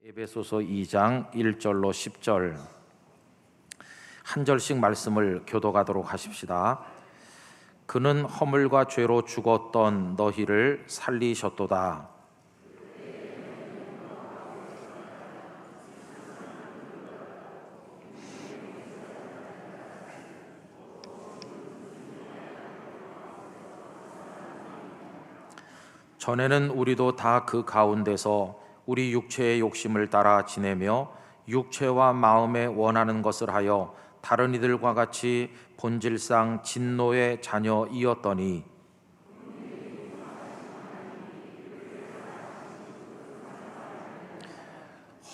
에베소서 2장 1절로 10절 한 절씩 말씀을 교독하도록 하십시다. 그는 허물과 죄로 죽었던 너희를 살리셨도다. 전에는 우리도 다 그 가운데서 우리 육체의 욕심을 따라 지내며 육체와 마음에 원하는 것을 하여 다른 이들과 같이 본질상 진노의 자녀이었더니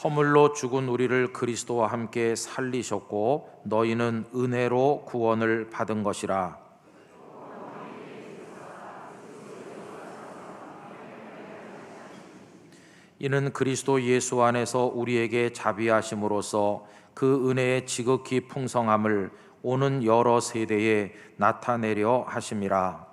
허물로 죽은 우리를 그리스도와 함께 살리셨고 너희는 은혜로 구원을 받은 것이라. 이는 그리스도 예수 안에서 우리에게 자비하심으로써 그 은혜의 지극히 풍성함을 오는 여러 세대에 나타내려 하심이라.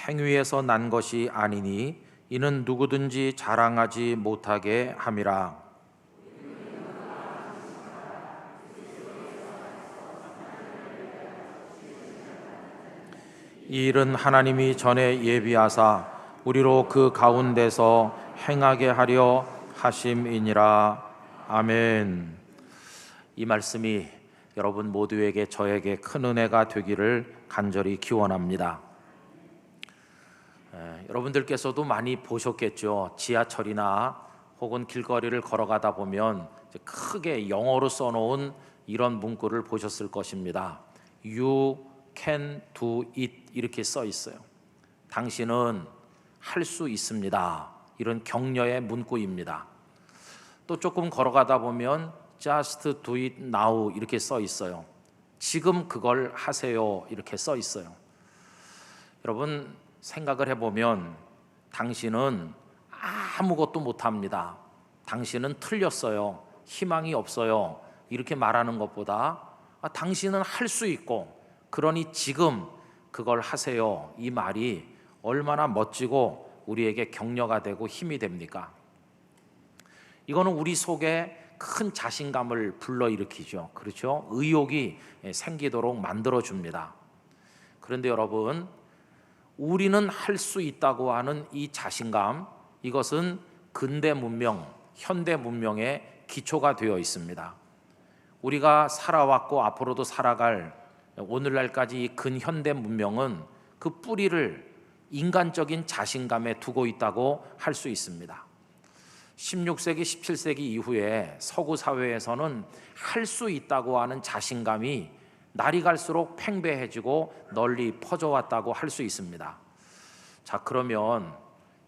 행위에서 난 것이 아니니 이는 누구든지 자랑하지 못하게 함이라. 이 일은 하나님이 전에 예비하사 우리로 그 가운데서 행하게 하려 하심이니라. 아멘. 이 말씀이 여러분 모두에게 저에게 큰 은혜가 되기를 간절히 기원합니다. 여러분들께서도 많이 보셨겠죠. 지하철이나 혹은 길거리를 걸어가다 보면 크게 영어로 써놓은 이런 문구를 보셨을 것입니다. You can do it 이렇게 써 있어요. 당신은 할 수 있습니다. 이런 격려의 문구입니다. 또 조금 걸어가다 보면 just do it now 이렇게 써 있어요. 지금 그걸 하세요 이렇게 써 있어요. 여러분 생각을 해보면 당신은 아무것도 못합니다. 당신은 틀렸어요. 희망이 없어요. 이렇게 말하는 것보다 당신은 할 수 있고 그러니 지금 그걸 하세요. 이 말이 얼마나 멋지고 우리에게 격려가 되고 힘이 됩니까? 이거는 우리 속에 큰 자신감을 불러일으키죠. 그렇죠? 의욕이 생기도록 만들어줍니다. 그런데 여러분, 우리는 할 수 있다고 하는 이 자신감, 이것은 근대 문명, 현대 문명의 기초가 되어 있습니다. 우리가 살아왔고 앞으로도 살아갈 오늘날까지 이 근현대 문명은 그 뿌리를 인간적인 자신감에 두고 있다고 할 수 있습니다. 16세기, 17세기 이후에 서구 사회에서는 할 수 있다고 하는 자신감이 날이 갈수록 팽배해지고 널리 퍼져왔다고 할 수 있습니다. 자, 그러면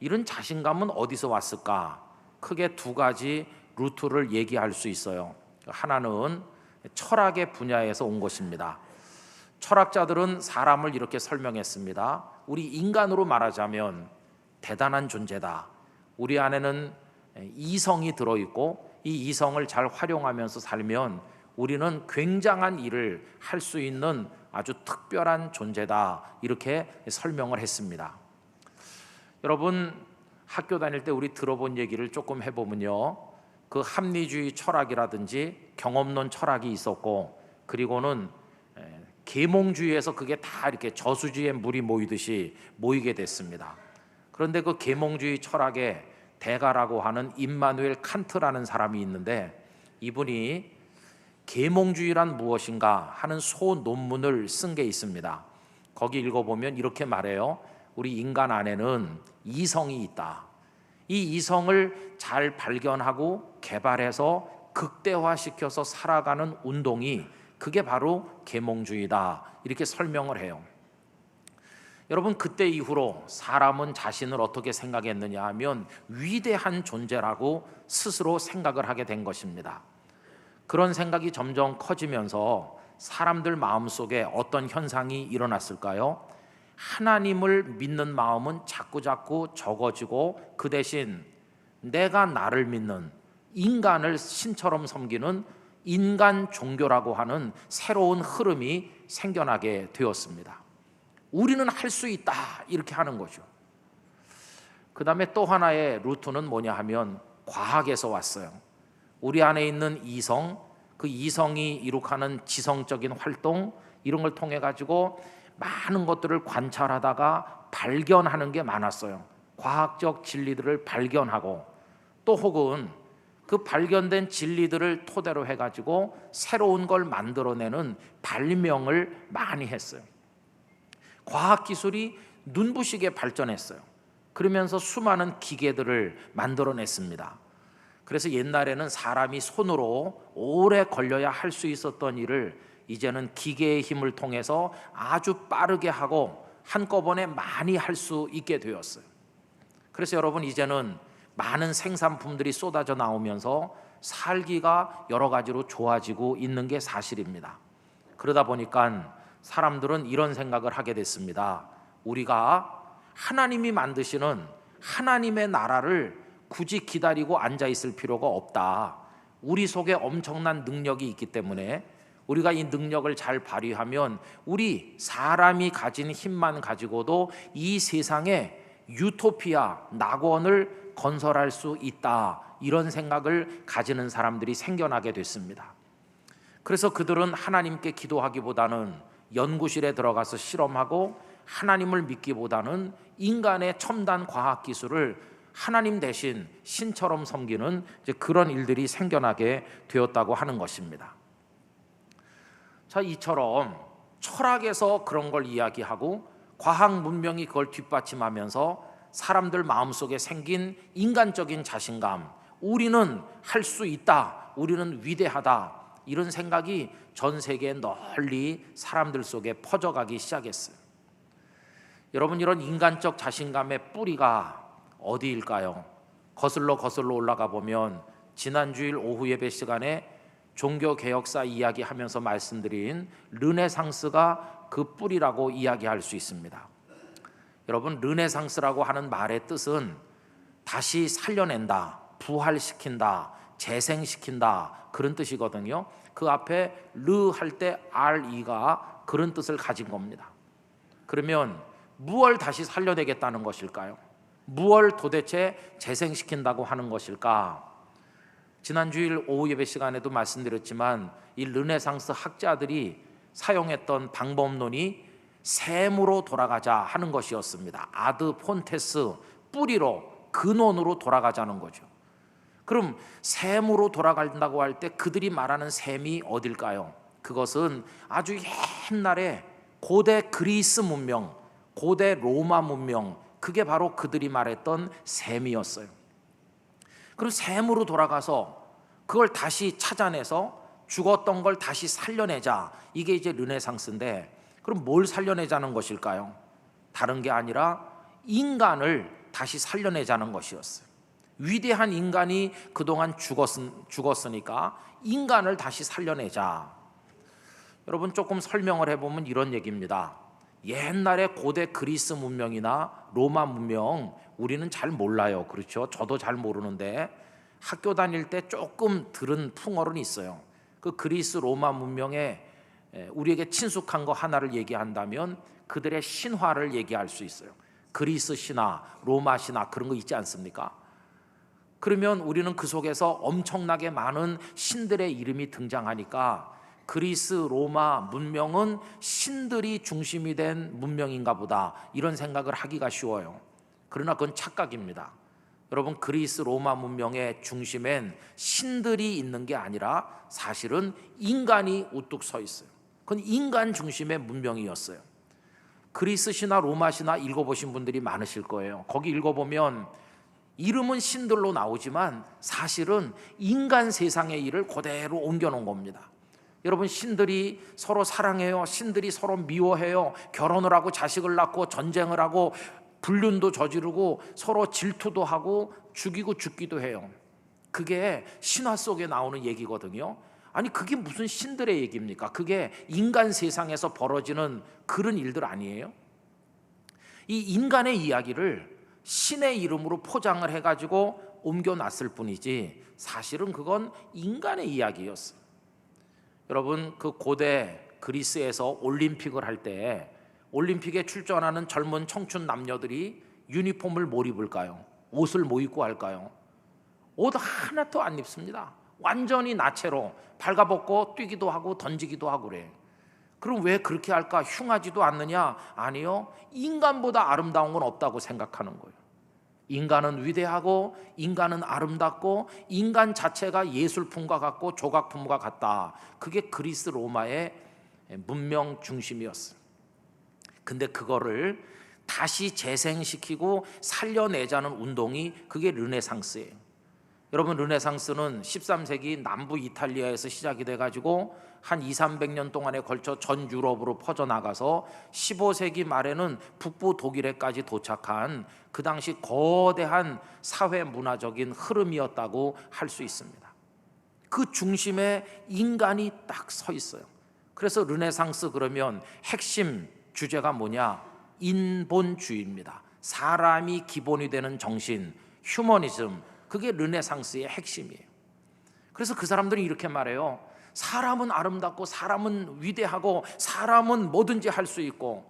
이런 자신감은 어디서 왔을까? 크게 두 가지 루트를 얘기할 수 있어요. 하나는 철학의 분야에서 온 것입니다. 철학자들은 사람을 이렇게 설명했습니다. 우리 인간으로 말하자면 대단한 존재다. 우리 안에는 이성이 들어있고 이 이성을 잘 활용하면서 살면 우리는 굉장한 일을 할 수 있는 아주 특별한 존재다. 이렇게 설명을 했습니다. 여러분 학교 다닐 때 우리 들어본 얘기를 조금 해보면요, 그 합리주의 철학이라든지 경험론 철학이 있었고, 그리고는 계몽주의에서 그게 다 이렇게 저수지에 물이 모이듯이 모이게 됐습니다. 그런데 그 계몽주의 철학의 대가라고 하는 임마누엘 칸트라는 사람이 있는데, 이분이 계몽주의란 무엇인가 하는 소논문을 쓴 게 있습니다. 거기 읽어보면 이렇게 말해요. 우리 인간 안에는 이성이 있다. 이 이성을 잘 발견하고 개발해서 극대화시켜서 살아가는 운동이, 그게 바로 계몽주의다. 이렇게 설명을 해요. 여러분, 그때 이후로 사람은 자신을 어떻게 생각했느냐 하면 위대한 존재라고 스스로 생각을 하게 된 것입니다. 그런 생각이 점점 커지면서 사람들 마음속에 어떤 현상이 일어났을까요? 하나님을 믿는 마음은 자꾸자꾸 적어지고, 그 대신 내가 나를 믿는 인간을 신처럼 섬기는 인간 종교라고 하는 새로운 흐름이 생겨나게 되었습니다. 우리는 할 수 있다 이렇게 하는 거죠. 그 다음에 또 하나의 루트는 뭐냐 하면 과학에서 왔어요. 우리 안에 있는 이성, 그 이성이 이룩하는 지성적인 활동, 이런 걸 통해 가지고 많은 것들을 관찰하다가 발견하는 게 많았어요. 과학적 진리들을 발견하고, 또 혹은 그 발견된 진리들을 토대로 해가지고 새로운 걸 만들어내는 발명을 많이 했어요. 과학기술이 눈부시게 발전했어요. 그러면서 수많은 기계들을 만들어냈습니다. 그래서 옛날에는 사람이 손으로 오래 걸려야 할 수 있었던 일을 이제는 기계의 힘을 통해서 아주 빠르게 하고 한꺼번에 많이 할 수 있게 되었어요. 그래서 여러분, 이제는 많은 생산품들이 쏟아져 나오면서 살기가 여러 가지로 좋아지고 있는 게 사실입니다. 그러다 보니까 사람들은 이런 생각을 하게 됐습니다. 우리가 하나님이 만드시는 하나님의 나라를 굳이 기다리고 앉아 있을 필요가 없다. 우리 속에 엄청난 능력이 있기 때문에 우리가 이 능력을 잘 발휘하면 우리 사람이 가진 힘만 가지고도 이 세상에 유토피아, 낙원을 건설할 수 있다. 이런 생각을 가지는 사람들이 생겨나게 됐습니다. 그래서 그들은 하나님께 기도하기보다는 연구실에 들어가서 실험하고, 하나님을 믿기보다는 인간의 첨단 과학 기술을 하나님 대신 신처럼 섬기는 그런 일들이 생겨나게 되었다고 하는 것입니다. 자, 이처럼 철학에서 그런 걸 이야기하고 과학 문명이 그걸 뒷받침하면서 사람들 마음속에 생긴 인간적인 자신감, 우리는 할 수 있다, 우리는 위대하다, 이런 생각이 전 세계에 널리 사람들 속에 퍼져가기 시작했어요. 여러분, 이런 인간적 자신감의 뿌리가 어디일까요? 거슬러 올라가 보면 지난 주일 오후 예배 시간에 종교개혁사 이야기하면서 말씀드린 르네상스가 그 뿌리라고 이야기할 수 있습니다. 여러분, 르네상스라고 하는 말의 뜻은 다시 살려낸다, 부활시킨다, 재생시킨다, 그런 뜻이거든요. 그 앞에 르 할 때 RE가 그런 뜻을 가진 겁니다. 그러면 무엇을 다시 살려내겠다는 것일까요? 무엇을 도대체 재생시킨다고 하는 것일까? 지난 주일 오후 예배 시간에도 말씀드렸지만 이 르네상스 학자들이 사용했던 방법론이 셈으로 돌아가자 하는 것이었습니다. 아드 폰테스, 뿌리로, 근원으로 돌아가자는 거죠. 그럼 셈으로 돌아간다고 할 때 그들이 말하는 셈이 어딜까요? 그것은 아주 옛날에 고대 그리스 문명, 고대 로마 문명, 그게 바로 그들이 말했던 셈이었어요. 그리고 셈으로 돌아가서 그걸 다시 찾아내서 죽었던 걸 다시 살려내자, 이게 이제 르네상스인데, 그럼 뭘 살려내자는 것일까요? 다른 게 아니라 인간을 다시 살려내자는 것이었어요. 위대한 인간이 그동안 죽었으니까 인간을 다시 살려내자. 여러분, 조금 설명을 해보면 이런 얘기입니다. 옛날에 고대 그리스 문명이나 로마 문명 우리는 잘 몰라요. 그렇죠? 저도 잘 모르는데 학교 다닐 때 조금 들은 풍어는 있어요. 그 그리스 로마 문명에 우리에게 친숙한 거 하나를 얘기한다면 그들의 신화를 얘기할 수 있어요. 그리스 신화, 로마 신화, 그런 거 있지 않습니까? 그러면 우리는 그 속에서 엄청나게 많은 신들의 이름이 등장하니까 그리스 로마 문명은 신들이 중심이 된 문명인가 보다, 이런 생각을 하기가 쉬워요. 그러나 그건 착각입니다. 여러분, 그리스 로마 문명의 중심엔 신들이 있는 게 아니라 사실은 인간이 우뚝 서 있어요. 그건 인간 중심의 문명이었어요. 그리스 신화, 로마 신화 읽어보신 분들이 많으실 거예요. 거기 읽어보면 이름은 신들로 나오지만 사실은 인간 세상의 일을 그대로 옮겨놓은 겁니다. 여러분, 신들이 서로 사랑해요. 신들이 서로 미워해요. 결혼을 하고 자식을 낳고 전쟁을 하고 불륜도 저지르고 서로 질투도 하고 죽이고 죽기도 해요. 그게 신화 속에 나오는 얘기거든요. 아니, 그게 무슨 신들의 얘기입니까? 그게 인간 세상에서 벌어지는 그런 일들 아니에요? 이 인간의 이야기를 신의 이름으로 포장을 해가지고 옮겨놨을 뿐이지 사실은 그건 인간의 이야기였어요. 여러분, 그 고대 그리스에서 올림픽을 할 때 올림픽에 출전하는 젊은 청춘 남녀들이 유니폼을 뭘 입을까요? 옷을 뭐 입고 할까요? 옷 하나도 안 입습니다. 완전히 나체로 발가벗고 뛰기도 하고 던지기도 하고 그래. 그럼 왜 그렇게 할까? 흉하지도 않느냐? 아니요. 인간보다 아름다운 건 없다고 생각하는 거예요. 인간은 위대하고 인간은 아름답고 인간 자체가 예술품과 같고 조각품과 같다. 그게 그리스 로마의 문명 중심이었어요. 근데 그거를 다시 재생시키고 살려내자는 운동이 그게 르네상스예요. 여러분, 르네상스는 13세기 남부 이탈리아에서 시작이 돼가지고 한 200~300년 동안에 걸쳐 전 유럽으로 퍼져나가서 15세기 말에는 북부 독일에까지 도착한 그 당시 거대한 사회 문화적인 흐름이었다고 할 수 있습니다. 그 중심에 인간이 딱 서 있어요. 그래서 르네상스 그러면 핵심 주제가 뭐냐? 인본주의입니다. 사람이 기본이 되는 정신, 휴머니즘, 그게 르네상스의 핵심이에요. 그래서 그 사람들이 이렇게 말해요. 사람은 아름답고 사람은 위대하고 사람은 뭐든지 할 수 있고,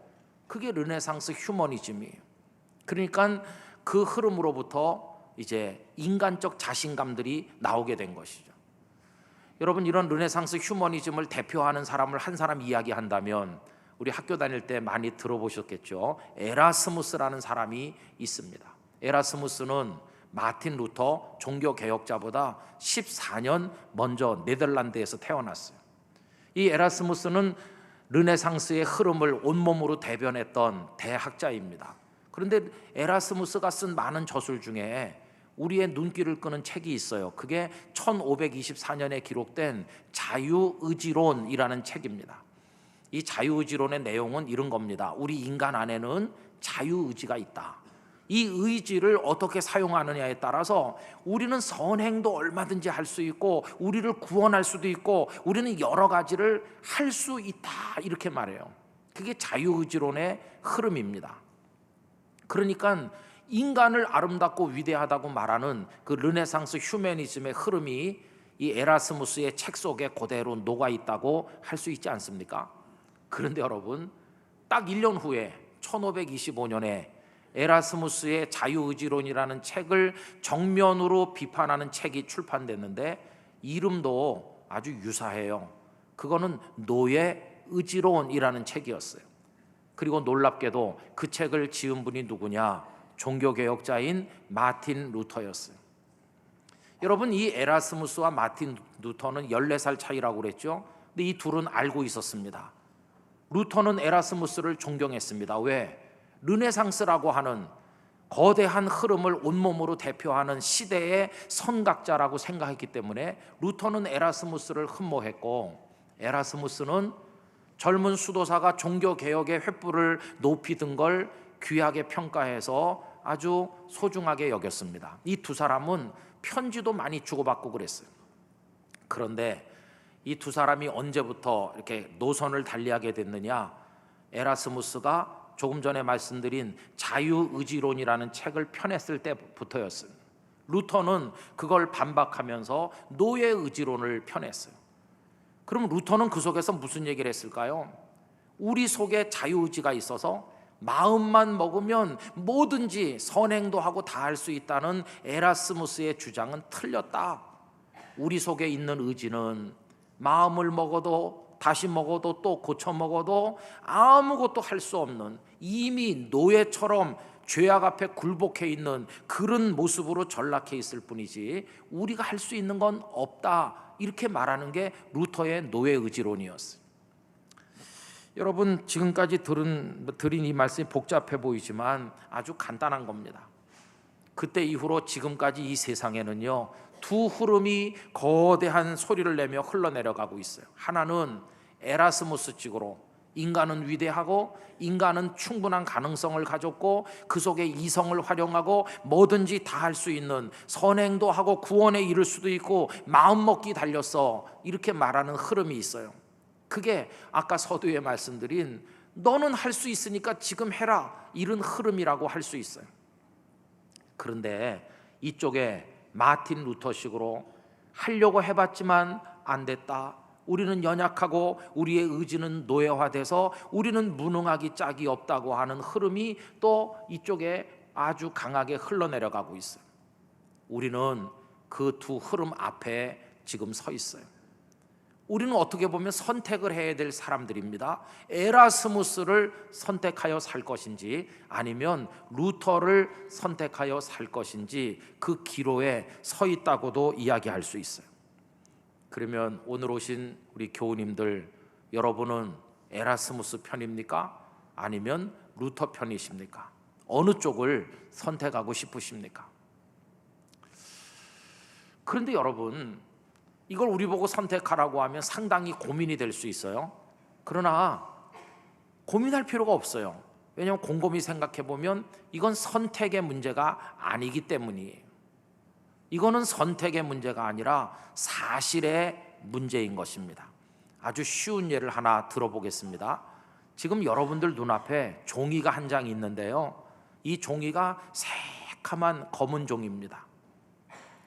그게 르네상스 휴머니즘이에요. 그러니까 그 흐름으로부터 이제 인간적 자신감들이 나오게 된 것이죠. 여러분, 이런 르네상스 휴머니즘을 대표하는 사람을 한 사람 이야기한다면 우리 학교 다닐 때 많이 들어보셨겠죠. 에라스무스라는 사람이 있습니다. 에라스무스는 마틴 루터 종교개혁자보다 14년 먼저 네덜란드에서 태어났어요. 이 에라스무스는 르네상스의 흐름을 온몸으로 대변했던 대학자입니다. 그런데 에라스무스가 쓴 많은 저술 중에 우리의 눈길을 끄는 책이 있어요. 그게 1524년에 기록된 자유의지론이라는 책입니다. 이 자유의지론의 내용은 이런 겁니다. 우리 인간 안에는 자유의지가 있다. 이 의지를 어떻게 사용하느냐에 따라서 우리는 선행도 얼마든지 할 수 있고 우리를 구원할 수도 있고 우리는 여러 가지를 할 수 있다, 이렇게 말해요. 그게 자유의지론의 흐름입니다. 그러니까 인간을 아름답고 위대하다고 말하는 그 르네상스 휴머니즘의 흐름이 이 에라스무스의 책 속에 그대로 녹아 있다고 할 수 있지 않습니까? 그런데 여러분, 딱 1년 후에 1525년에 에라스무스의 자유의지론이라는 책을 정면으로 비판하는 책이 출판됐는데 이름도 아주 유사해요. 그거는 노예의지론이라는 책이었어요. 그리고 놀랍게도 그 책을 지은 분이 누구냐? 종교개혁자인 마틴 루터였어요. 여러분, 이 에라스무스와 마틴 루터는 14살 차이라고 그랬죠. 근데 이 둘은 알고 있었습니다. 루터는 에라스무스를 존경했습니다. 왜? 르네상스라고 하는 거대한 흐름을 온몸으로 대표하는 시대의 선각자라고 생각했기 때문에 루터는 에라스무스를 흠모했고, 에라스무스는 젊은 수도사가 종교개혁의 횃불을 높이 든 걸 귀하게 평가해서 아주 소중하게 여겼습니다. 이 두 사람은 편지도 많이 주고받고 그랬어요. 그런데 이 두 사람이 언제부터 이렇게 노선을 달리하게 됐느냐? 에라스무스가 조금 전에 말씀드린 자유의지론이라는 책을 펴냈을 때부터였어요. 루터는 그걸 반박하면서 노예의지론을 펴냈어요. 그럼 루터는 그 속에서 무슨 얘기를 했을까요? 우리 속에 자유의지가 있어서 마음만 먹으면 뭐든지 선행도 하고 다 할 수 있다는 에라스무스의 주장은 틀렸다. 우리 속에 있는 의지는 마음을 먹어도 다시 먹어도 또 고쳐 먹어도 아무것도 할 수 없는, 이미 노예처럼 죄악 앞에 굴복해 있는 그런 모습으로 전락해 있을 뿐이지 우리가 할 수 있는 건 없다, 이렇게 말하는 게 루터의 노예의지론이었어요. 여러분, 지금까지 드린 이 말씀이 복잡해 보이지만 아주 간단한 겁니다. 그때 이후로 지금까지 이 세상에는요, 두 흐름이 거대한 소리를 내며 흘러내려가고 있어요. 하나는 에라스무스 쪽으로 인간은 위대하고 인간은 충분한 가능성을 가졌고 그 속에 이성을 활용하고 뭐든지 다 할 수 있는, 선행도 하고 구원에 이를 수도 있고 마음먹기 달렸어, 이렇게 말하는 흐름이 있어요. 그게 아까 서두에 말씀드린 너는 할 수 있으니까 지금 해라, 이런 흐름이라고 할 수 있어요. 그런데 이쪽에 마틴 루터식으로 하려고 해봤지만 안 됐다, 우리는 연약하고 우리의 의지는 노예화돼서 우리는 무능하기 짝이 없다고 하는 흐름이 또 이쪽에 아주 강하게 흘러내려가고 있어요. 우리는 그 두 흐름 앞에 지금 서 있어요. 우리는 어떻게 보면 선택을 해야 될 사람들입니다. 에라스무스를 선택하여 살 것인지 아니면 루터를 선택하여 살 것인지 그 기로에 서 있다고도 이야기할 수 있어요. 그러면 오늘 오신 우리 교우님들, 여러분은 에라스무스 편입니까? 아니면 루터 편이십니까? 어느 쪽을 선택하고 싶으십니까? 그런데 여러분, 이걸 우리 보고 선택하라고 하면 상당히 고민이 될 수 있어요. 그러나 고민할 필요가 없어요. 왜냐하면 곰곰이 생각해 보면 이건 선택의 문제가 아니기 때문이에요. 이거는 선택의 문제가 아니라 사실의 문제인 것입니다. 아주 쉬운 예를 하나 들어보겠습니다. 지금 여러분들 눈앞에 종이가 한 장이 있는데요, 이 종이가 새카만 검은 종입니다.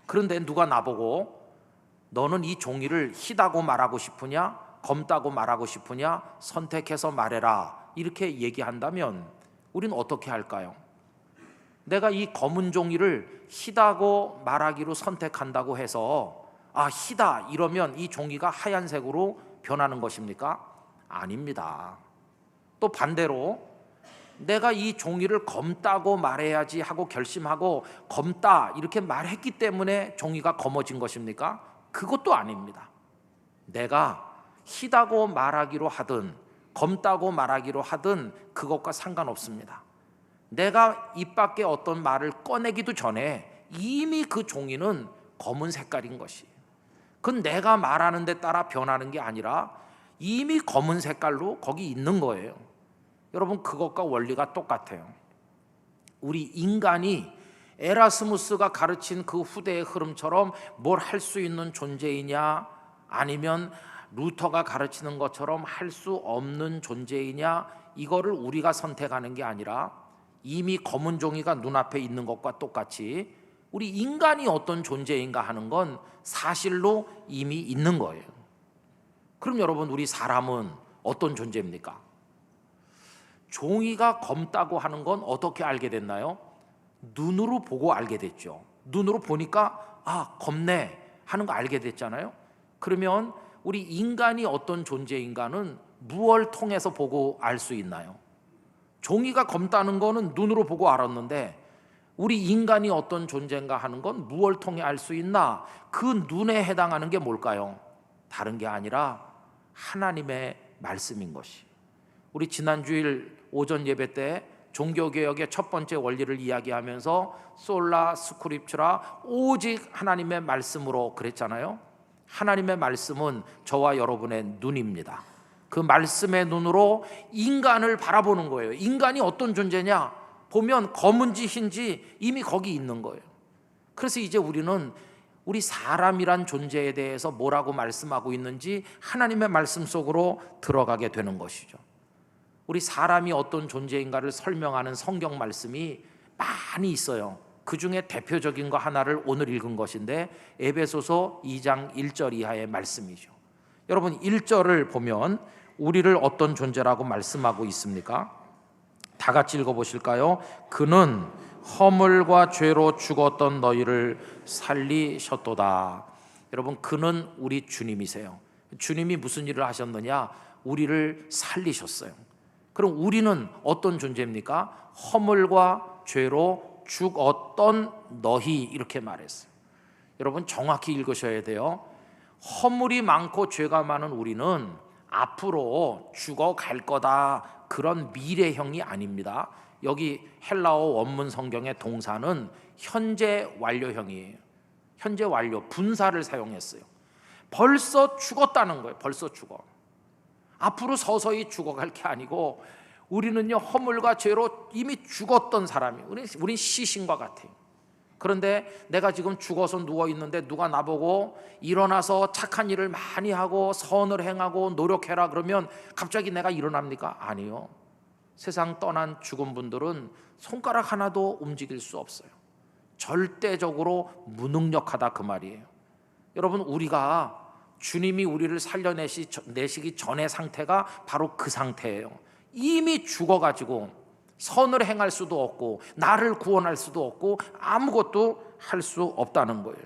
그런데 누가 나보고 너는 이 종이를 희다고 말하고 싶으냐 검다고 말하고 싶으냐 선택해서 말해라 이렇게 얘기한다면 우리는 어떻게 할까요? 내가 이 검은 종이를 희다고 말하기로 선택한다고 해서 희다 이러면 이 종이가 하얀색으로 변하는 것입니까? 아닙니다. 또 반대로 내가 이 종이를 검다고 말해야지 하고 결심하고 검다 이렇게 말했기 때문에 종이가 검어진 것입니까? 그것도 아닙니다. 내가 희다고 말하기로 하든 검다고 말하기로 하든 그것과 상관없습니다. 내가 입 밖에 어떤 말을 꺼내기도 전에 이미 그 종이는 검은 색깔인 것이에요. 그건 내가 말하는 데 따라 변하는 게 아니라 이미 검은 색깔로 거기 있는 거예요. 여러분, 그것과 원리가 똑같아요. 우리 인간이 에라스무스가 가르친 그 후대의 흐름처럼 뭘 할 수 있는 존재이냐 아니면 루터가 가르치는 것처럼 할 수 없는 존재이냐, 이거를 우리가 선택하는 게 아니라 이미 검은 종이가 눈앞에 있는 것과 똑같이 우리 인간이 어떤 존재인가 하는 건 사실로 이미 있는 거예요. 그럼 여러분, 우리 사람은 어떤 존재입니까? 종이가 검다고 하는 건 어떻게 알게 됐나요? 눈으로 보고 알게 됐죠. 눈으로 보니까 검네 하는 거 알게 됐잖아요. 그러면 우리 인간이 어떤 존재인가는 무엇을 통해서 보고 알 수 있나요? 종이가 검다는 거는 눈으로 보고 알았는데 우리 인간이 어떤 존재인가 하는 건 무엇을 통해 알 수 있나? 그 눈에 해당하는 게 뭘까요? 다른 게 아니라 하나님의 말씀인 것이. 우리 지난주일 오전 예배 때 종교개혁의 첫 번째 원리를 이야기하면서 솔라 스크립추라, 오직 하나님의 말씀으로 그랬잖아요. 하나님의 말씀은 저와 여러분의 눈입니다. 그 말씀의 눈으로 인간을 바라보는 거예요. 인간이 어떤 존재냐 보면 검은지 흰지 이미 거기 있는 거예요. 그래서 이제 우리는 우리 사람이란 존재에 대해서 뭐라고 말씀하고 있는지 하나님의 말씀 속으로 들어가게 되는 것이죠. 우리 사람이 어떤 존재인가를 설명하는 성경 말씀이 많이 있어요. 그 중에 대표적인 거 하나를 오늘 읽은 것인데 에베소서 2장 1절 이하의 말씀이죠. 여러분, 1절을 보면 우리를 어떤 존재라고 말씀하고 있습니까? 다 같이 읽어보실까요? 그는 허물과 죄로 죽었던 너희를 살리셨도다. 여러분, 그는 우리 주님이세요. 주님이 무슨 일을 하셨느냐? 우리를 살리셨어요. 그럼 우리는 어떤 존재입니까? 허물과 죄로 죽었던 너희, 이렇게 말했어요. 여러분, 정확히 읽으셔야 돼요. 허물이 많고 죄가 많은 우리는 앞으로 죽어갈 거다, 그런 미래형이 아닙니다. 여기 헬라어 원문 성경의 동사는 현재 완료형이에요. 현재 완료, 분사를 사용했어요. 벌써 죽었다는 거예요. 벌써 죽어. 앞으로 서서히 죽어갈 게 아니고 우리는요, 허물과 죄로 이미 죽었던 사람이에요. 우린 시신과 같아요. 그런데 내가 지금 죽어서 누워있는데 누가 나보고 일어나서 착한 일을 많이 하고 선을 행하고 노력해라 그러면 갑자기 내가 일어납니까? 아니요. 세상 떠난 죽은 분들은 손가락 하나도 움직일 수 없어요. 절대적으로 무능력하다, 그 말이에요. 여러분, 우리가 주님이 우리를 살려내시기 전의 상태가 바로 그 상태예요. 이미 죽어가지고 선을 행할 수도 없고 나를 구원할 수도 없고 아무것도 할 수 없다는 거예요.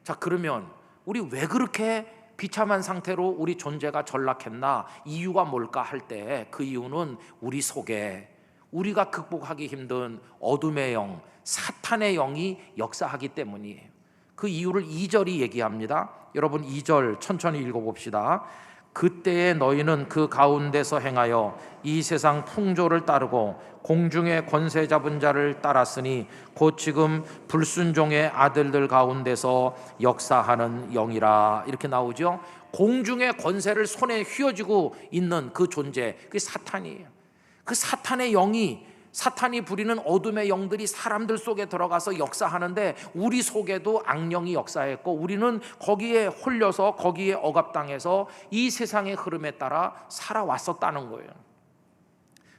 자, 그러면 우리 왜 그렇게 비참한 상태로 우리 존재가 전락했나? 이유가 뭘까 할 때 그 이유는 우리 속에 우리가 극복하기 힘든 어둠의 영, 사탄의 영이 역사하기 때문이에요. 그 이유를 2절이 얘기합니다. 여러분 2절 천천히 읽어봅시다. 그때에 너희는 그 가운데서 행하여 이 세상 풍조를 따르고 공중의 권세 잡은 자를 따랐으니 곧 지금 불순종의 아들들 가운데서 역사하는 영이라. 이렇게 나오죠. 공중의 권세를 손에 휘어쥐고 있는 그 존재, 그게 사탄이에요. 그 사탄의 영이, 사탄이 부리는 어둠의 영들이 사람들 속에 들어가서 역사하는데 우리 속에도 악령이 역사했고 우리는 거기에 홀려서 거기에 억압당해서 이 세상의 흐름에 따라 살아왔었다는 거예요.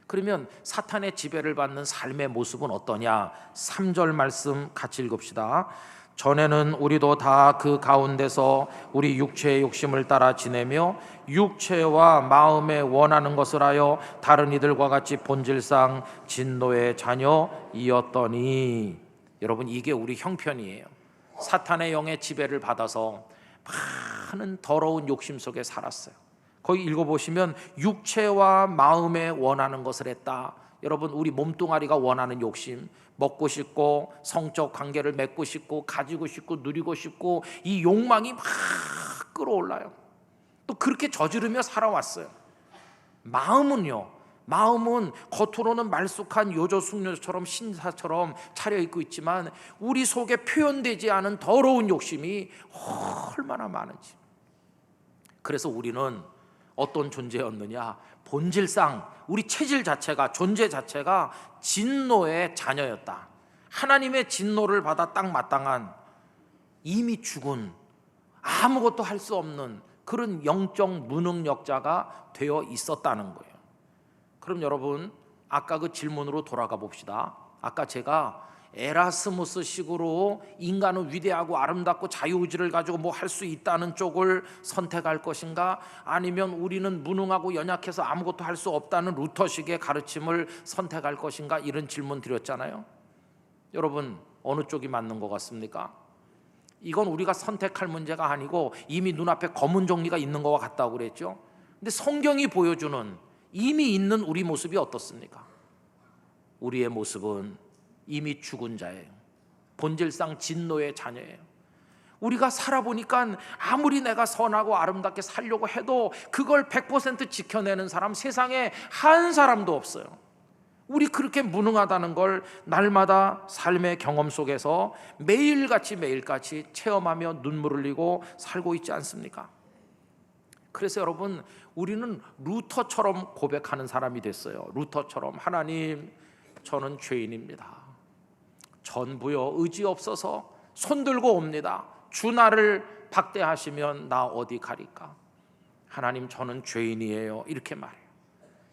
그러면 사탄의 지배를 받는 삶의 모습은 어떠냐? 3절 말씀 같이 읽읍시다. 전에는 우리도 다 그 가운데서 우리 육체의 욕심을 따라 지내며 육체와 마음에 원하는 것을 하여 다른 이들과 같이 본질상 진노의 자녀이었더니. 여러분, 이게 우리 형편이에요. 사탄의 영의 지배를 받아서 많은 더러운 욕심 속에 살았어요. 거기 읽어보시면 육체와 마음에 원하는 것을 했다. 여러분, 우리 몸뚱아리가 원하는 욕심, 먹고 싶고 성적 관계를 맺고 싶고 가지고 싶고 누리고 싶고 이 욕망이 막 끌어올라요. 또 그렇게 저지르며 살아왔어요. 마음은요, 마음은 겉으로는 말쑥한 요조 숙녀처럼 신사처럼 차려입고 있지만 우리 속에 표현되지 않은 더러운 욕심이 얼마나 많은지. 그래서 우리는 어떤 존재였느냐? 본질상 우리 체질 자체가, 존재 자체가 진노의 자녀였다. 하나님의 진노를 받아 딱 마땅한, 이미 죽은, 아무것도 할 수 없는 그런 영적 무능력자가 되어 있었다는 거예요. 그럼 여러분, 아까 그 질문으로 돌아가 봅시다. 아까 제가 에라스무스 식으로 인간은 위대하고 아름답고 자유의지를 가지고 뭐 할 수 있다는 쪽을 선택할 것인가, 아니면 우리는 무능하고 연약해서 아무것도 할 수 없다는 루터식의 가르침을 선택할 것인가, 이런 질문 드렸잖아요. 여러분, 어느 쪽이 맞는 것 같습니까? 이건 우리가 선택할 문제가 아니고 이미 눈앞에 검은 종이가 있는 것과 같다고 그랬죠. 근데 성경이 보여주는 이미 있는 우리 모습이 어떻습니까? 우리의 모습은 이미 죽은 자예요. 본질상 진노의 자녀예요. 우리가 살아보니까 아무리 내가 선하고 아름답게 살려고 해도 그걸 100% 지켜내는 사람 세상에 한 사람도 없어요. 우리 그렇게 무능하다는 걸 날마다 삶의 경험 속에서 매일같이 체험하며 눈물 흘리고 살고 있지 않습니까? 그래서 여러분, 우리는 루터처럼 고백하는 사람이 됐어요. 루터처럼, 하나님, 저는 죄인입니다. 전부여 의지 없어서 손들고 옵니다. 주 나를 박대하시면 나 어디 가리까? 하나님, 저는 죄인이에요. 이렇게 말해요.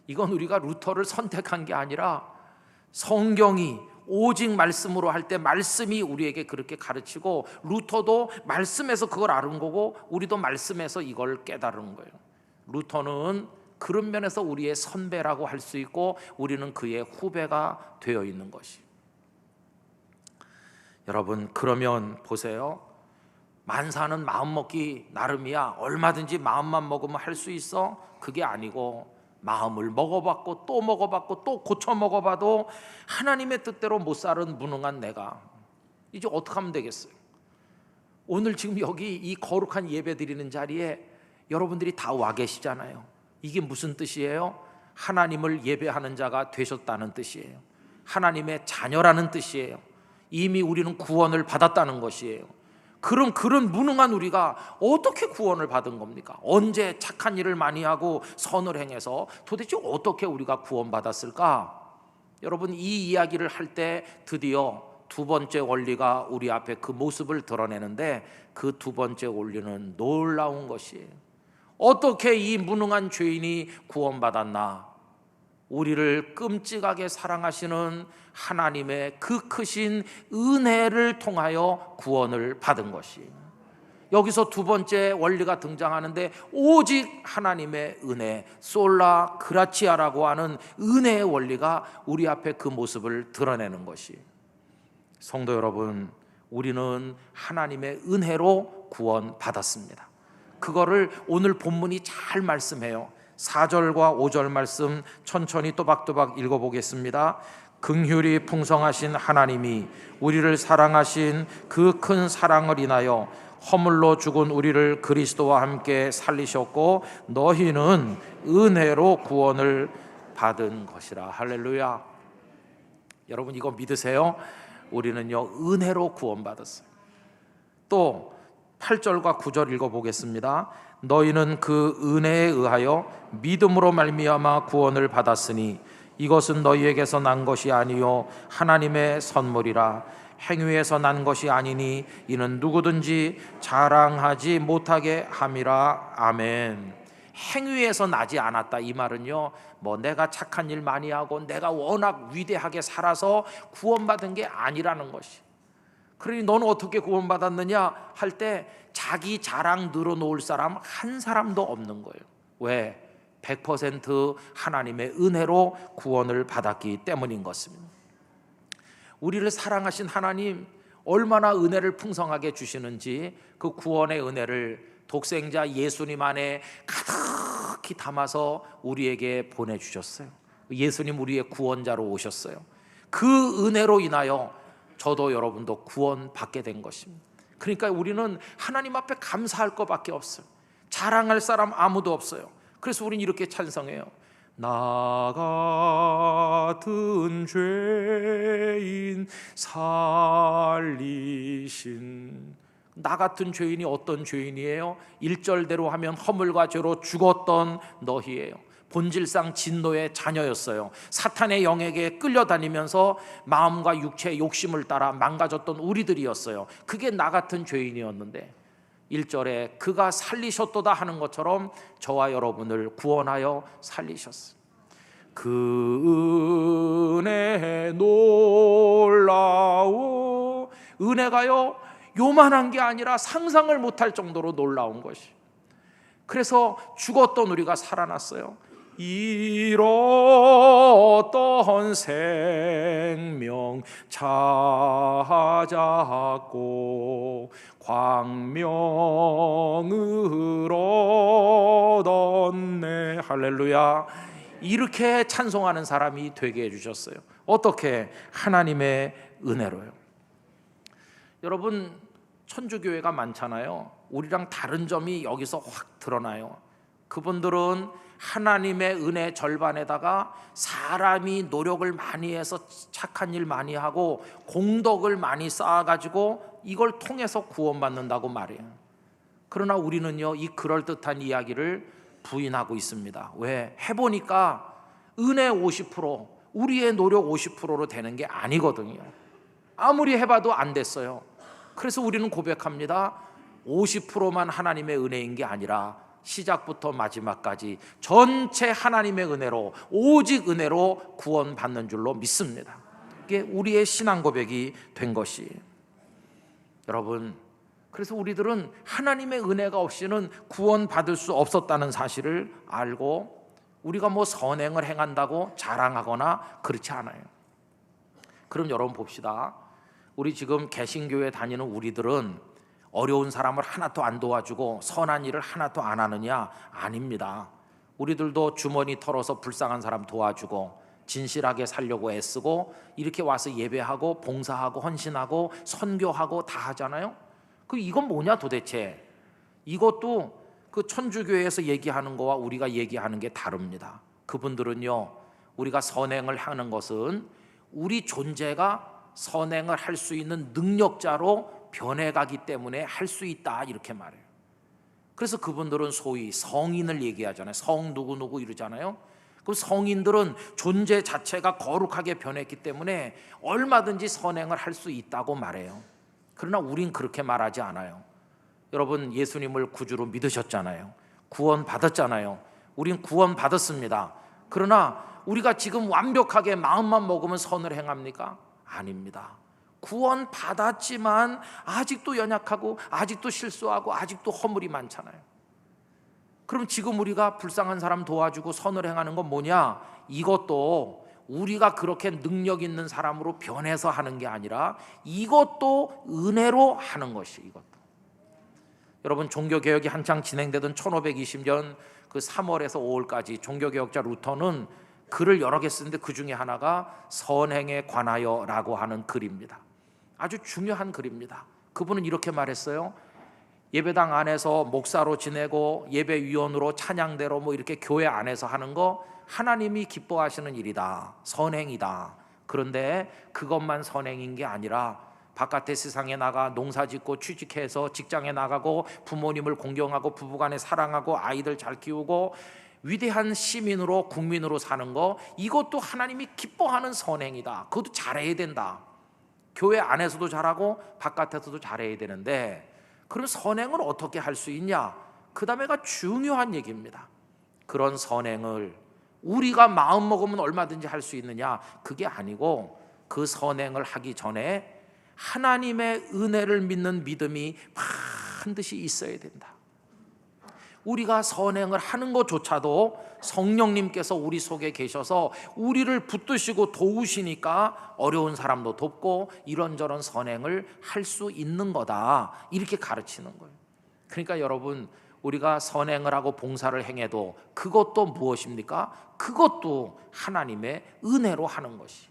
이건 우리가 루터를 선택한 게 아니라 성경이 오직 말씀으로 할 때 말씀이 우리에게 그렇게 가르치고, 루터도 말씀에서 그걸 아는 거고 우리도 말씀에서 이걸 깨달은 거예요. 루터는 그런 면에서 우리의 선배라고 할 수 있고 우리는 그의 후배가 되어 있는 것이. 여러분, 그러면 보세요. 만사는 마음 먹기 나름이야. 얼마든지 마음만 먹으면 할 수 있어? 그게 아니고, 마음을 먹어봤고 또 먹어봤고 또 고쳐 먹어봐도 하나님의 뜻대로 못 사는 무능한 내가 이제 어떻게 하면 되겠어요? 오늘 지금 여기 이 거룩한 예배 드리는 자리에 여러분들이 다 와 계시잖아요. 이게 무슨 뜻이에요? 하나님을 예배하는 자가 되셨다는 뜻이에요. 하나님의 자녀라는 뜻이에요. 이미 우리는 구원을 받았다는 것이에요. 그럼 그런 무능한 우리가 어떻게 구원을 받은 겁니까? 언제 착한 일을 많이 하고 선을 행해서 도대체 어떻게 우리가 구원받았을까? 여러분, 이 이야기를 할 때 드디어 두 번째 원리가 우리 앞에 그 모습을 드러내는데, 그 두 번째 원리는 놀라운 것이에요. 어떻게 이 무능한 죄인이 구원받았나? 우리를 끔찍하게 사랑하시는 하나님의 그 크신 은혜를 통하여 구원을 받은 것이. 여기서 두 번째 원리가 등장하는데, 오직 하나님의 은혜, 솔라 그라치아라고 하는 은혜의 원리가 우리 앞에 그 모습을 드러내는 것이. 성도 여러분, 우리는 하나님의 은혜로 구원받았습니다. 그거를 오늘 본문이 잘 말씀해요. 4절과 5절 말씀 천천히 또박또박 읽어보겠습니다. 긍휼이 풍성하신 하나님이 우리를 사랑하신 그 큰 사랑을 인하여 허물로 죽은 우리를 그리스도와 함께 살리셨고 너희는 은혜로 구원을 받은 것이라. 할렐루야. 여러분 이거 믿으세요? 우리는요 은혜로 구원받았어요. 또 8절과 9절 읽어보겠습니다. 너희는 그 은혜에 의하여 믿음으로 말미암아 구원을 받았으니 이것은 너희에게서 난 것이 아니요 하나님의 선물이라. 행위에서 난 것이 아니니 이는 누구든지 자랑하지 못하게 함이라. 아멘. 행위에서 나지 않았다, 이 말은요 내가 착한 일 많이 하고 내가 워낙 위대하게 살아서 구원받은 게 아니라는 것이. 그러니 너는 어떻게 구원받았느냐 할 때 자기 자랑 늘어놓을 사람 한 사람도 없는 거예요. 왜? 100% 하나님의 은혜로 구원을 받았기 때문인 것입니다. 우리를 사랑하신 하나님 얼마나 은혜를 풍성하게 주시는지 그 구원의 은혜를 독생자 예수님 안에 가득히 담아서 우리에게 보내주셨어요. 예수님 우리의 구원자로 오셨어요. 그 은혜로 인하여 저도 여러분도 구원받게 된 것입니다. 그러니까 우리는 하나님 앞에 감사할 것밖에 없어요. 자랑할 사람 아무도 없어요. 그래서 우리는 이렇게 찬성해요. 나 같은 죄인 살리신. 나 같은 죄인이 어떤 죄인이에요? 1절대로 하면 허물과 죄로 죽었던 너희예요. 본질상 진노의 자녀였어요. 사탄의 영에게 끌려다니면서 마음과 육체의 욕심을 따라 망가졌던 우리들이었어요. 그게 나 같은 죄인이었는데 1절에 그가 살리셨도다 하는 것처럼 저와 여러분을 구원하여 살리셨어요. 그 은혜 놀라워. 은혜가요 요만한 게 아니라 상상을 못할 정도로 놀라운 것이. 그래서 죽었던 우리가 살아났어요. 잃었던 생명 찾았고 광명을 얻었네. 할렐루야. 이렇게 찬송하는 사람이 되게 해주셨어요. 어떻게? 하나님의 은혜로요. 여러분 천주교회가 많잖아요. 우리랑 다른 점이 여기서 확 드러나요. 그분들은 하나님의 은혜 절반에다가 사람이 노력을 많이 해서 착한 일 많이 하고 공덕을 많이 쌓아가지고 이걸 통해서 구원받는다고 말해요. 그러나 우리는요 이 그럴듯한 이야기를 부인하고 있습니다. 왜? 해보니까 은혜 50%, 우리의 노력 50%로 되는 게 아니거든요. 아무리 해봐도 안 됐어요. 그래서 우리는 고백합니다. 50%만 하나님의 은혜인 게 아니라 시작부터 마지막까지 전체 하나님의 은혜로, 오직 은혜로 구원받는 줄로 믿습니다. 이게 우리의 신앙 고백이 된 것이. 여러분, 그래서 우리들은 하나님의 은혜가 없이는 구원받을 수 없었다는 사실을 알고 우리가 선행을 행한다고 자랑하거나 그렇지 않아요. 그럼 여러분 봅시다. 우리 지금 개신교회 다니는 우리들은 어려운 사람을 하나도 안 도와주고 선한 일을 하나도 안 하느냐? 아닙니다. 우리들도 주머니 털어서 불쌍한 사람 도와주고 진실하게 살려고 애쓰고 이렇게 와서 예배하고 봉사하고 헌신하고 선교하고 다 하잖아요. 이건 뭐냐 도대체? 이것도 그 천주교회에서 얘기하는 거와 우리가 얘기하는 게 다릅니다. 그분들은요 우리가 선행을 하는 것은 우리 존재가 선행을 할 수 있는 능력자로 변해가기 때문에 할 수 있다 이렇게 말해요. 그래서 그분들은 소위 성인을 얘기하잖아요. 성 누구누구 이러잖아요. 그 성인들은 존재 자체가 거룩하게 변했기 때문에 얼마든지 선행을 할 수 있다고 말해요. 그러나 우린 그렇게 말하지 않아요. 여러분 예수님을 구주로 믿으셨잖아요. 구원 받았잖아요. 우린 구원 받았습니다. 그러나 우리가 지금 완벽하게 마음만 먹으면 선을 행합니까? 아닙니다. 구원 받았지만 아직도 연약하고 아직도 실수하고 아직도 허물이 많잖아요. 그럼 지금 우리가 불쌍한 사람 도와주고 선을 행하는 건 뭐냐? 이것도 우리가 그렇게 능력 있는 사람으로 변해서 하는 게 아니라 이것도 은혜로 하는 것이 이것도. 여러분, 종교개혁이 한창 진행되던 1520년 그 3월에서 5월까지 종교개혁자 루터는 글을 여러 개 쓰는데 그 중에 하나가 선행에 관하여라고 하는 글입니다. 아주 중요한 글입니다. 그분은 이렇게 말했어요. 예배당 안에서 목사로 지내고 예배위원으로 찬양대로 뭐 이렇게 교회 안에서 하는 거 하나님이 기뻐하시는 일이다, 선행이다. 그런데 그것만 선행인 게 아니라 바깥의 세상에 나가 농사짓고 취직해서 직장에 나가고 부모님을 공경하고 부부간에 사랑하고 아이들 잘 키우고 위대한 시민으로 국민으로 사는 거, 이것도 하나님이 기뻐하는 선행이다. 그것도 잘해야 된다. 교회 안에서도 잘하고 바깥에서도 잘해야 되는데, 그럼 선행을 어떻게 할 수 있냐? 그 다음에가 중요한 얘기입니다. 그런 선행을 우리가 마음 먹으면 얼마든지 할 수 있느냐? 그게 아니고 그 선행을 하기 전에 하나님의 은혜를 믿는 믿음이 반드시 있어야 된다. 우리가 선행을 하는 것조차도 성령님께서 우리 속에 계셔서 우리를 붙드시고 도우시니까 어려운 사람도 돕고 이런저런 선행을 할 수 있는 거다, 이렇게 가르치는 거예요. 그러니까 여러분, 우리가 선행을 하고 봉사를 행해도 그것도 무엇입니까? 그것도 하나님의 은혜로 하는 것이.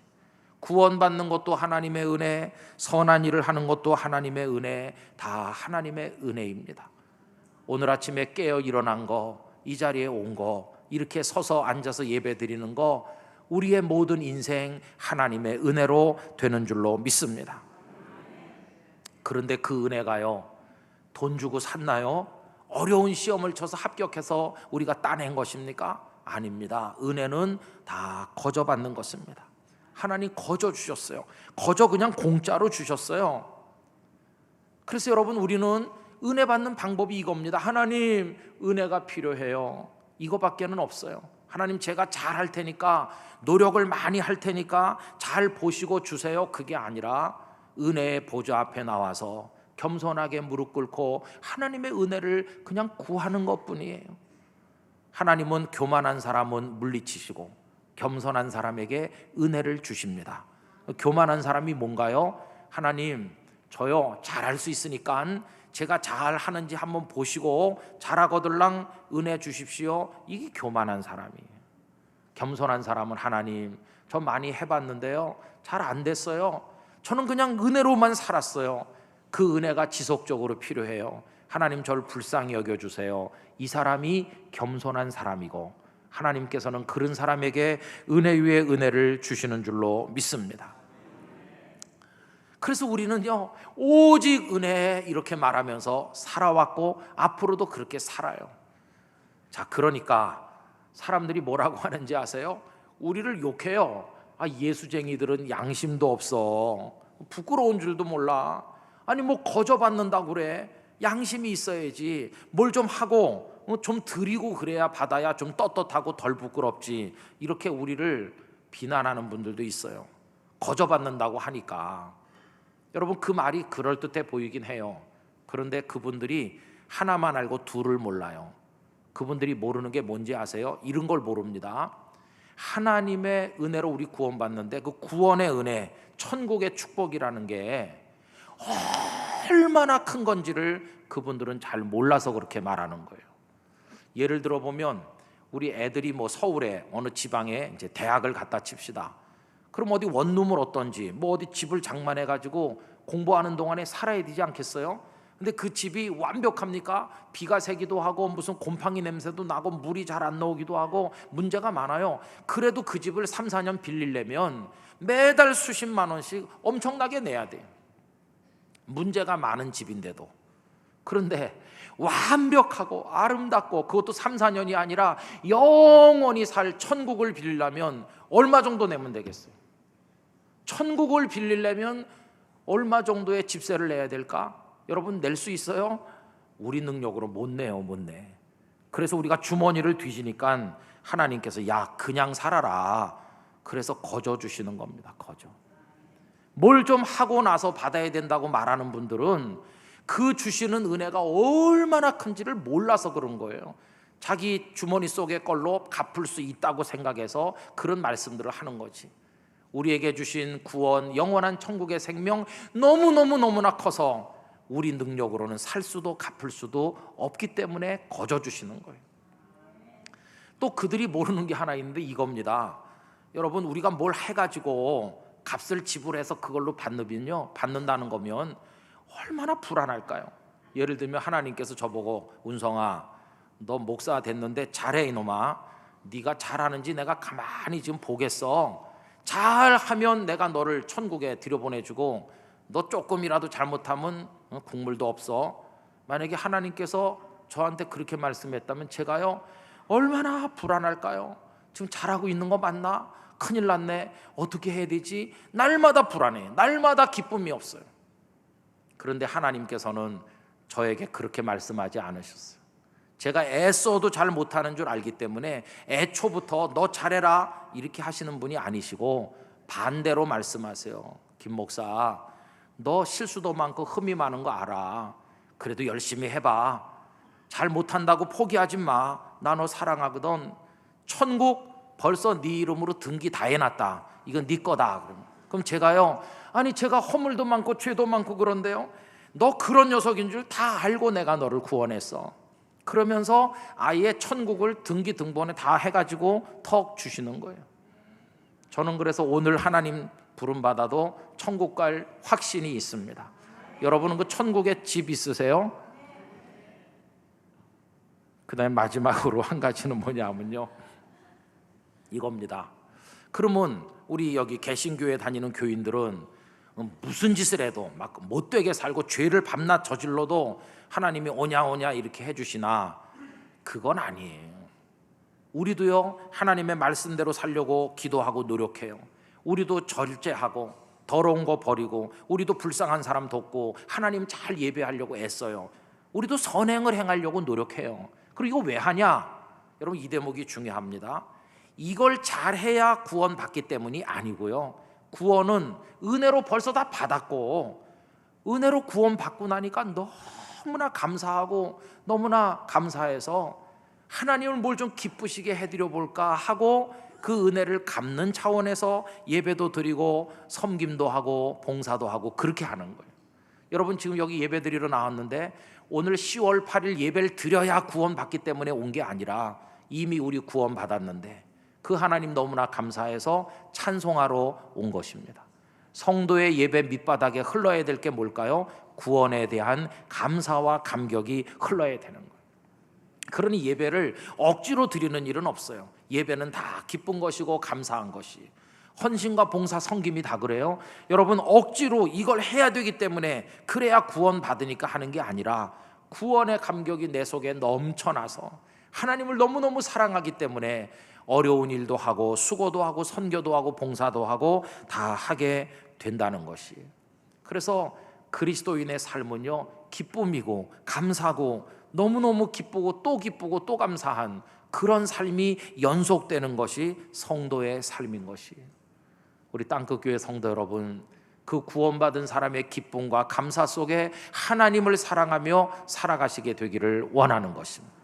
구원받는 것도 하나님의 은혜, 선한 일을 하는 것도 하나님의 은혜, 다 하나님의 은혜입니다. 오늘 아침에 깨어 일어난 거, 이 자리에 온 거, 이렇게 서서 앉아서 예배 드리는 거, 우리의 모든 인생 하나님의 은혜로 되는 줄로 믿습니다. 그런데 그 은혜가요, 돈 주고 샀나요? 어려운 시험을 쳐서 합격해서 우리가 따낸 것입니까? 아닙니다. 은혜는 다 거저 받는 것입니다. 하나님 거저 주셨어요. 거저 그냥 공짜로 주셨어요. 그래서 여러분, 우리는 은혜 받는 방법이 이겁니다. 하나님, 은혜가 필요해요. 이거밖에는 없어요. 하나님, 제가 잘 할 테니까, 노력을 많이 할 테니까 잘 보시고 주세요. 그게 아니라 은혜의 보좌 앞에 나와서 겸손하게 무릎 꿇고 하나님의 은혜를 그냥 구하는 것뿐이에요. 하나님은 교만한 사람은 물리치시고 겸손한 사람에게 은혜를 주십니다. 교만한 사람이 뭔가요? 하나님, 저요 잘할 수 있으니까 제가 잘하는지 한번 보시고 잘하거들랑 은혜 주십시오. 이게 교만한 사람이에요. 겸손한 사람은 하나님, 저 많이 해봤는데요 잘 안 됐어요. 저는 그냥 은혜로만 살았어요. 그 은혜가 지속적으로 필요해요. 하나님, 저를 불쌍히 여겨주세요. 이 사람이 겸손한 사람이고 하나님께서는 그런 사람에게 은혜 위에 은혜를 주시는 줄로 믿습니다. 그래서 우리는요, 오직 은혜 이렇게 말하면서 살아왔고 앞으로도 그렇게 살아요. 자, 그러니까 사람들이 뭐라고 하는지 아세요? 우리를 욕해요. 아, 예수쟁이들은 양심도 없어. 부끄러운 줄도 몰라. 아니, 뭐 거저 받는다고 그래. 양심이 있어야지. 뭘 좀 하고 좀 드리고 그래야 받아야 좀 떳떳하고 덜 부끄럽지. 이렇게 우리를 비난하는 분들도 있어요. 거저 받는다고 하니까. 여러분, 그 말이 그럴듯해 보이긴 해요. 그런데 그분들이 하나만 알고 둘을 몰라요. 그분들이 모르는 게 뭔지 아세요? 이런 걸 모릅니다. 하나님의 은혜로 우리 구원받는데 그 구원의 은혜, 천국의 축복이라는 게 얼마나 큰 건지를 그분들은 잘 몰라서 그렇게 말하는 거예요. 예를 들어 보면 우리 애들이 뭐 서울에 어느 지방에 이제 대학을 갖다 칩시다. 그럼 어디 원룸을 얻던지 뭐 어디 집을 장만해 가지고 공부하는 동안에 살아야 되지 않겠어요? 근데 그 집이 완벽합니까? 비가 새기도 하고 무슨 곰팡이 냄새도 나고 물이 잘 안 나오기도 하고 문제가 많아요. 그래도 그 집을 3, 4년 빌리려면 매달 수십만 원씩 엄청나게 내야 돼요. 문제가 많은 집인데도. 그런데 완벽하고 아름답고 그것도 3, 4년이 아니라 영원히 살 천국을 빌리려면 얼마 정도 내면 되겠어요? 천국을 빌리려면 얼마 정도의 집세를 내야 될까? 여러분, 낼 수 있어요? 우리 능력으로 못 내요, 못 내. 그래서 우리가 주머니를 뒤지니까 하나님께서 야, 그냥 살아라. 그래서 거저 주시는 겁니다. 거저. 뭘 좀 하고 나서 받아야 된다고 말하는 분들은 그 주시는 은혜가 얼마나 큰지를 몰라서 그런 거예요. 자기 주머니 속의 걸로 갚을 수 있다고 생각해서 그런 말씀들을 하는 거지. 우리에게 주신 구원, 영원한 천국의 생명 너무너무나 커서 우리 능력으로는 살 수도 갚을 수도 없기 때문에 거저 주시는 거예요. 또 그들이 모르는 게 하나 있는데 이겁니다. 여러분, 우리가 뭘 해가지고 값을 지불해서 그걸로 받는다는 거면 얼마나 불안할까요? 예를 들면 하나님께서 저보고 운성아, 너 목사 됐는데 잘해 이놈아. 네가 잘하는지 내가 가만히 지금 보겠어. 잘하면 내가 너를 천국에 들여보내주고 너 조금이라도 잘못하면 국물도 없어. 만약에 하나님께서 저한테 그렇게 말씀했다면 제가요 얼마나 불안할까요? 지금 잘하고 있는 거 맞나? 큰일 났네. 어떻게 해야 되지? 날마다 불안해. 날마다 기쁨이 없어요. 그런데 하나님께서는 저에게 그렇게 말씀하지 않으셨어요. 제가 애써도 잘 못하는 줄 알기 때문에 애초부터 너 잘해라 이렇게 하시는 분이 아니시고 반대로 말씀하세요. 김 목사, 너 실수도 많고 흠이 많은 거 알아. 그래도 열심히 해봐. 잘 못한다고 포기하지 마. 나 너 사랑하거든. 천국 벌써 네 이름으로 등기 다 해놨다. 이건 네 거다. 그럼 제가요, 아니 제가 허물도 많고 죄도 많고 그런데요, 너 그런 녀석인 줄 다 알고 내가 너를 구원했어. 그러면서 아예 천국을 등기 등본에 다 해가지고 턱 주시는 거예요. 저는 그래서 오늘 하나님 부름받아도 천국 갈 확신이 있습니다. 여러분은 그 천국에 집 있으세요? 그 다음에 마지막으로 한 가지는 뭐냐면요, 이겁니다. 그러면 우리 여기 개신교회 다니는 교인들은 무슨 짓을 해도 막 못되게 살고 죄를 밤낮 저질러도 하나님이 오냐 이렇게 해주시나? 그건 아니에요. 우리도요 하나님의 말씀대로 살려고 기도하고 노력해요. 우리도 절제하고 더러운 거 버리고, 우리도 불쌍한 사람 돕고 하나님 잘 예배하려고 애써요. 우리도 선행을 행하려고 노력해요. 그리고 이거 왜 하냐? 여러분, 이 대목이 중요합니다. 이걸 잘해야 구원받기 때문이 아니고요, 구원은 은혜로 벌써 다 받았고, 은혜로 구원받고 나니까 너무나 감사하고 너무나 감사해서 하나님을 뭘 좀 기쁘시게 해드려 볼까 하고 그 은혜를 갚는 차원에서 예배도 드리고 섬김도 하고 봉사도 하고 그렇게 하는 거예요. 여러분, 지금 여기 예배 드리러 나왔는데 오늘 10월 8일 예배를 드려야 구원받기 때문에 온 게 아니라 이미 우리 구원받았는데 그 하나님 너무나 감사해서 찬송하러 온 것입니다. 성도의 예배 밑바닥에 흘러야 될 게 뭘까요? 구원에 대한 감사와 감격이 흘러야 되는 거예요. 그러니 예배를 억지로 드리는 일은 없어요. 예배는 다 기쁜 것이고 감사한 것이, 헌신과 봉사 섬김이 다 그래요. 여러분, 억지로 이걸 해야 되기 때문에 그래야 구원 받으니까 하는 게 아니라 구원의 감격이 내 속에 넘쳐나서 하나님을 너무너무 사랑하기 때문에 어려운 일도 하고 수고도 하고 선교도 하고 봉사도 하고 다 하게 된다는 것이. 그래서 그리스도인의 삶은요 기쁨이고 감사고 너무너무 기쁘고 또 감사한 그런 삶이 연속되는 것이 성도의 삶인 것이. 우리 땅끝교회 성도 여러분, 그 구원받은 사람의 기쁨과 감사 속에 하나님을 사랑하며 살아가시게 되기를 원하는 것입니다.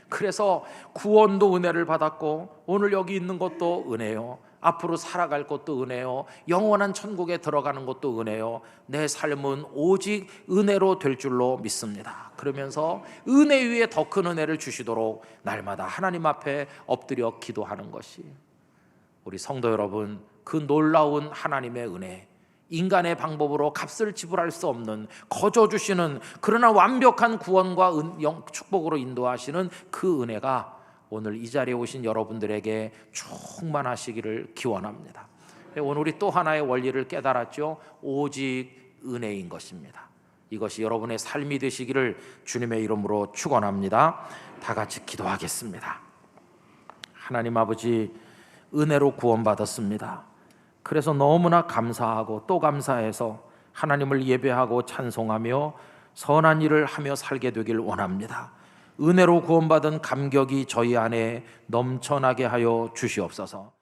그래서 구원도 은혜를 받았고 오늘 여기 있는 것도 은혜요, 앞으로 살아갈 것도 은혜요, 영원한 천국에 들어가는 것도 은혜요. 내 삶은 오직 은혜로 될 줄로 믿습니다. 그러면서 은혜 위에 더 큰 은혜를 주시도록 날마다 하나님 앞에 엎드려 기도하는 것이, 우리 성도 여러분, 그 놀라운 하나님의 은혜, 인간의 방법으로 값을 지불할 수 없는 거저 주시는 그러나 완벽한 구원과 축복으로 인도하시는 그 은혜가 오늘 이 자리에 오신 여러분들에게 충만하시기를 기원합니다. 오늘 우리 또 하나의 원리를 깨달았죠. 오직 은혜인 것입니다. 이것이 여러분의 삶이 되시기를 주님의 이름으로 축원합니다. 다 같이 기도하겠습니다. 하나님 아버지, 은혜로 구원받았습니다. 그래서 너무나 감사하고 또 감사해서 하나님을 예배하고 찬송하며 선한 일을 하며 살게 되길 원합니다. 은혜로 구원받은 감격이 저희 안에 넘쳐나게 하여 주시옵소서.